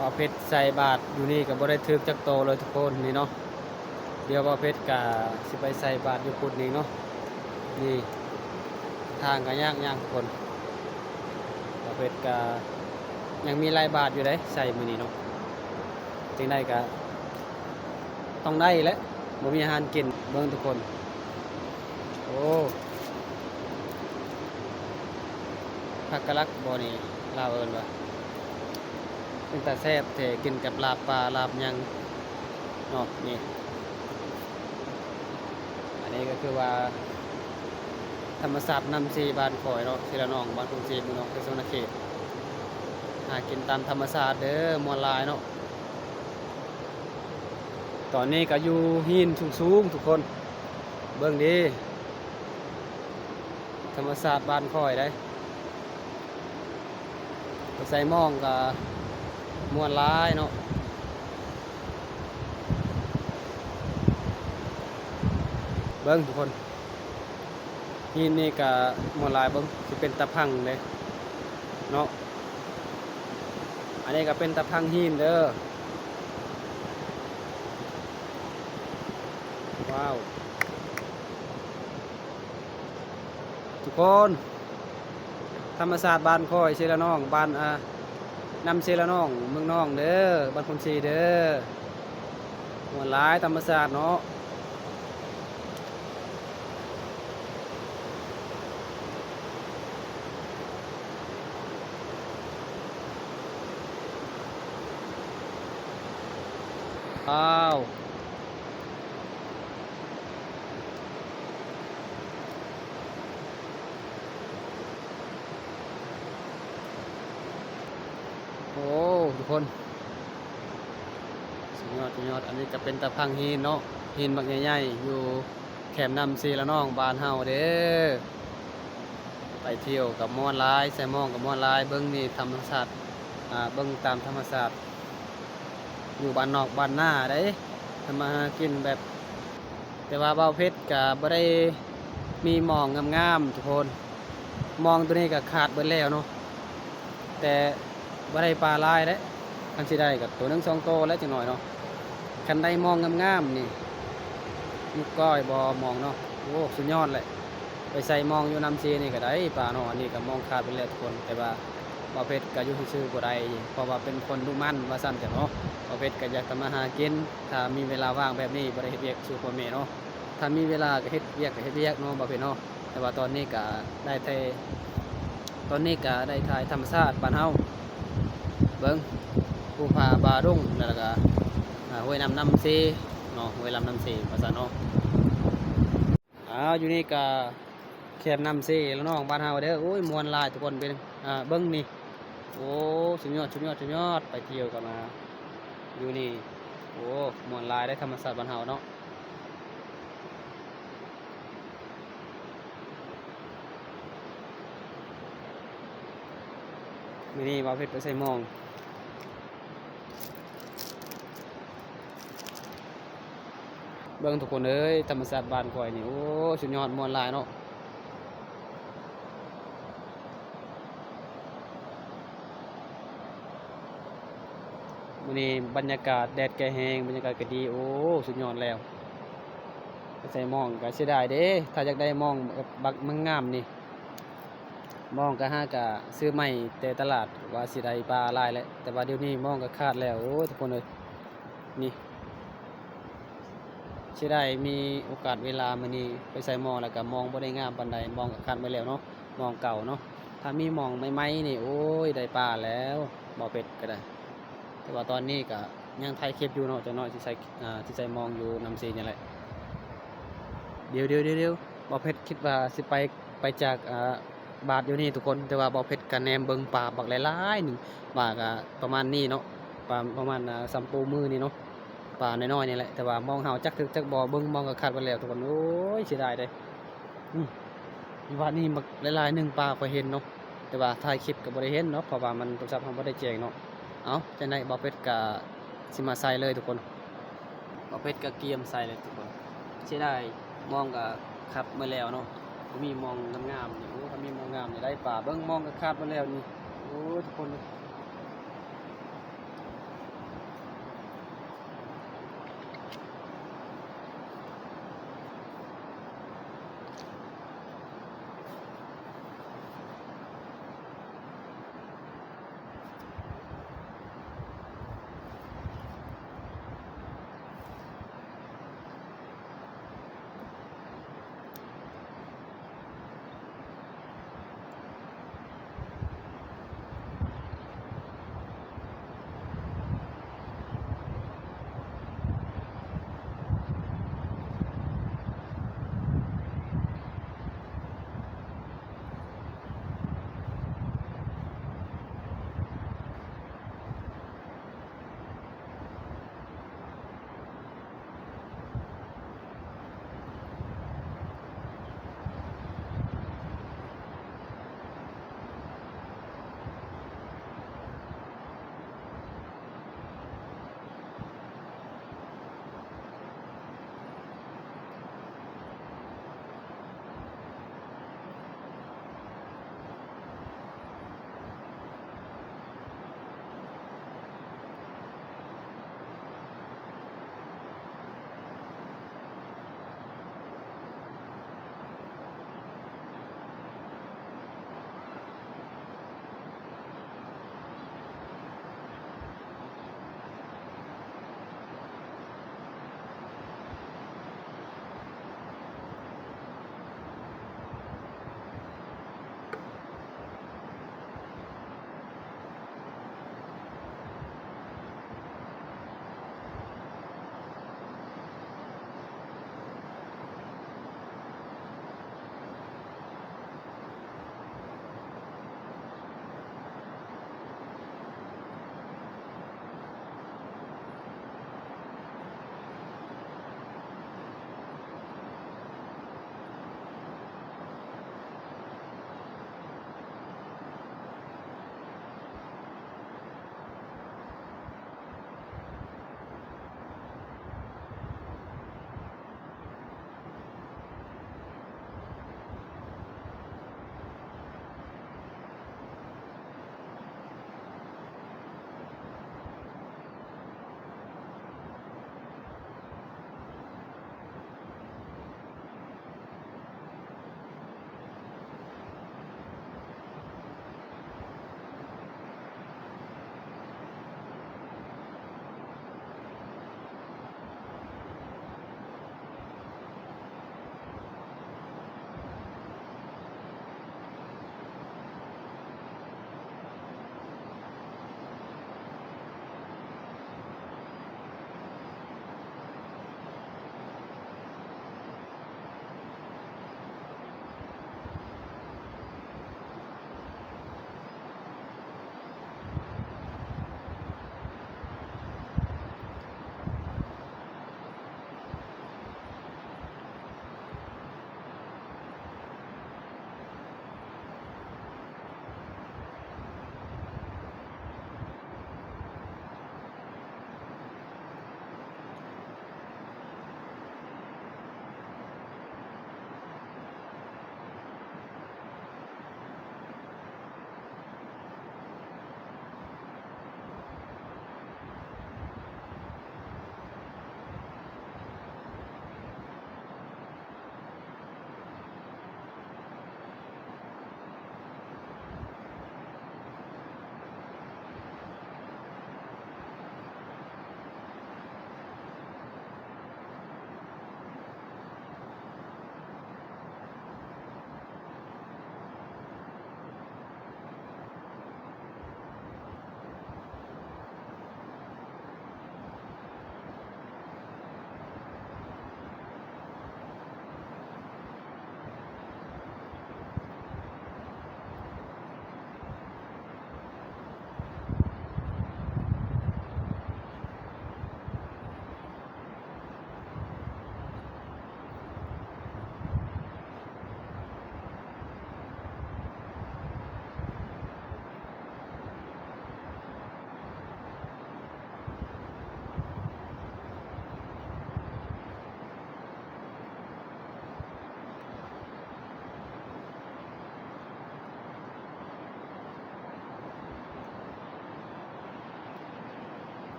บ่าวเพชรใส่บาตรอยู่นี่ก็บ่ได้ถึกจักโตเลยทุกคนนี่เนาะเดี๋ยวบ่าวเพชรก็สิไปใส่บาตรอยู่พุทธนี่เนาะนี่ทางก็ยากทุกคนบ่าวเพชรก็ยังมีหลายบาตรอยู่เด้ใส่มื้อนี้เนาะจังได๋ก็ต้องได้แหละบ่มีอาหารกินเบิ่งทุกคนโอ้ผักกะลักบ่นี่ลาวเอิ้นว่าเป็นตาแซ่บแท้กินกับลาบปลาลาบหยังเนาะนี่อันนี้ก็คือว่าธรรมศาสตร์นำซีบ้านข่อยเนาะศิลาน้องบ้านกรุงศรีเมืองนองเขตสวรรณเขตหากินตามธรรมศาสตร์เด้อมวลหลายเนาะตอนนี้ก็อยู่หินสูงๆทุกคนเบิ่งดีธรรมศาสตร์บ้านข่อยได้ใส่หม้องก็มวลหลายเนาะเบิ่งทุกคนหินนี่ก็มวลหลายเบิ่งสิเป็นตะพังเลยเนาะอันนี้ก็เป็นตะพังหินเด้อว้าวทุกคนธรรมศาสตร์บ้านค่อยเชลน้องบ้านนำเชลน้องเมืองน้องเด้อบ้านคนชีเด้อมวลหลายธรรมศาสตร์เนาะว้าวโอ้ทุกคนสุดยอดสุดยอดอันนี้ก็เป็นตะพังหินเนาะหินบักใหญ่ๆอยู่แคมป์นำซีละน้องบ้านเฮาเด้อไปเที่ยวกับม่วนหลายใส่หม้องกับม่วนหลายเบิ่งนี่ธรรมศาสตร์เบิ่งตามธรรมศาสตร์อยู่บ้านนอกบ้านหน้าได้ทำมาหากินแบบแต่ว่าบ่าวเพชรก็บ่ได้มีหมองงามๆทุกคนมองตัวนี้ก็ขาดเบิดแล้วเนาะแต่บ่ได้ปลาลายเด้คันสิได้ก็ตัวนึง2โตแล้วจังหน่อยเนาะคันได้มองงามๆนี่ลูกก้อยบ่มองเนาะโอ้สุดยอดเลยไปใส่มองอยู่น้ำซีนี่ก็ได้ปลาเนาะอันนี้ก็มองขาดไปแล้วทุกคนแต่ว่าบ่าวเพชรก็อยู่ซื่อๆบ่ได้เพราะว่าเป็นคนมุ่งมั่นว่าซั่นจ้ะเนาะบ่าวเพชรก็อยากทำมาหากินถ้ามีเวลาว่างแบบนี้บ่ได้เฮ็ดเวียกสู่พ่อแม่เนาะถ้ามีเวลาก็เฮ็ดเวียกก็เฮ็ดเวียกเนาะบ่าวเพชรเนาะแต่ว่าตอนนี้ก็ได้ถ่ายธรรมชาติบ้านเฮาเบิ่งภูผาบารุ่งแล้วก็ห้วยน้ำซีเนาะห้วยลำน้ำซีว่าซั่นเนาะอยู่นี่ก็แคมป์น้ำซีแล้วน้องบ้านเฮาเด้อโอ้ยม่วนหลายทุกคนเป็นเบิ่งนี่โอ้สุดยอดไปเที่ยวกันมาอยู่นี่โอ้ม่วนหลายได้ธรรมศาสตร์บ้านเฮาเนาะมื้อนี้บ่าวเพชรไปใส่หมองเบิ่งทุกคนเอ้ยธรรมศาสตร์บ้านข่อยนี่โอ้สุดยอดม่วนหลายเนาะมื้อนี้บรรยากาศแดดแก่แห้งบรรยากาศก็ดีโอ้สุดยอดแล้วไปใส่หมองก็เสียดายเด้ถ้าอยากได้หมองแบบบักมันงามนี่หมองก็ซื้อใหม่แต่ตลาดว่าสิได้ปลาหลายแล้วแต่ว่าเดี๋ยวนี้หมองก็ขาดแล้วโอ้ทุกคนเอ้ยนี่สิได้มีโอกาสเวลามื้อนี้ไปใส่หมองแล้วก็มองบ่ได้งามปานใดมองก็ขาดไปแล้วเนาะมองเก่าเนาะถ้ามีหมองใหม่ๆนี่โอ้ยได้ปลาแล้วบ่เป็ดก็ได้แต่ว่าตอนนี้ก็ยังถ่ายคลิปอยู่เนาะจักหน่อยสิใส่หมองอยู่น้ำซีนี่แหละเดี๋ยวบ่เพชรคิดว่าสิไปจากบาทอยู่นี่ทุกคนแต่ว่าบ่เพชรก็แนมเบิ่งปลาบักหลายๆหนึ่งปลาก็ประมาณนี้เนาะปลาประมาณสำปูมือนี่เนาะปลาน้อยๆนี่แหละแต่ว่ามองเห่าจักถึกจักบ่เบิ่งมองก็ขาดไปแล้วทุกคนโอ้ยเสียดายเด้ว่านี่บักหลายๆหนึ่งปลาก็เห็นเนาะแต่ว่าถ่ายคลิปก็บ่ได้เห็นเนาะเพราะว่ามันโทรศัพท์เราบ่ได้แจ้งเนาะเอาจังได๋บ่เพชรก็สิมาใส่เลยทุกคนบ่เพชรก็เกียมใส่เลยทุกคนเสียดายมองก็ขับมาแล้วเนาะมีมองงามๆนี่โอ้ถ้ามีมองงามนี่ได้ปลาเบิ่งมองก็ขาดมาแล้วนี่โอ้ทุกคน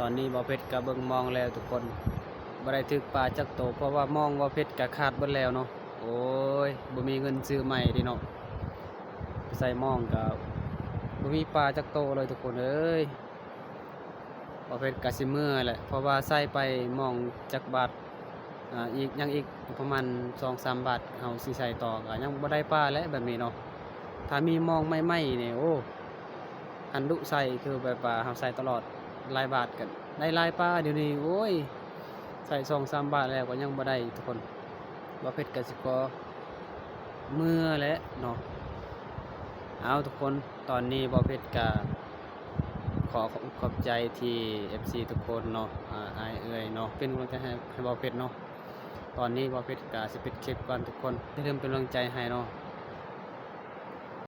อนนี้บ่าวเพชรก็เบิ่งมองแล้วทุกคนบ่ได้ถึกปลาจักโตเพราะว่ามองบ่าวเพชรก็ขาดเบิดแล้วเนาะโอ้ยบ่มีเงินซื้อใหม่ดิเนาะใส่มองก็บ่มีปลาจักโตเลยทุกคนเอ้ยบ่าวเพชรก็สิเมื่อแหละเพราะว่าใส่ไปมองจักบาทอีกยังอีกประมาณ 2-3 บาทเฮาสิใส่ต่อก็ยังบ่ได้ปลาแล้วแบบนี้เนาะถ้ามีมองใหม่ๆนี่โอ้อันดุใส่คือแบบว่าเฮาใส่ตลอดหลายบาทกันได้หลายปลาเดี๋ยวนี้โอ้ยใส่ 2-3 บาทแล้วก็ยังบ่ได้ทุกคนบ่เพชรก็สิขอเมื่อแล้วเนาะเอาทุกคนตอนนี้บ่เพชรก็ขอบใจที่ FC ทุกคนเนาะอ้ายเอ่ยเนาะเป็นกำลังใจให้บ่เพชรเนาะตอนนี้บ่เพชรก็สิปิดคลิปก่อนทุกคนอย่าลืมเป็นกำลังใจให้เนาะ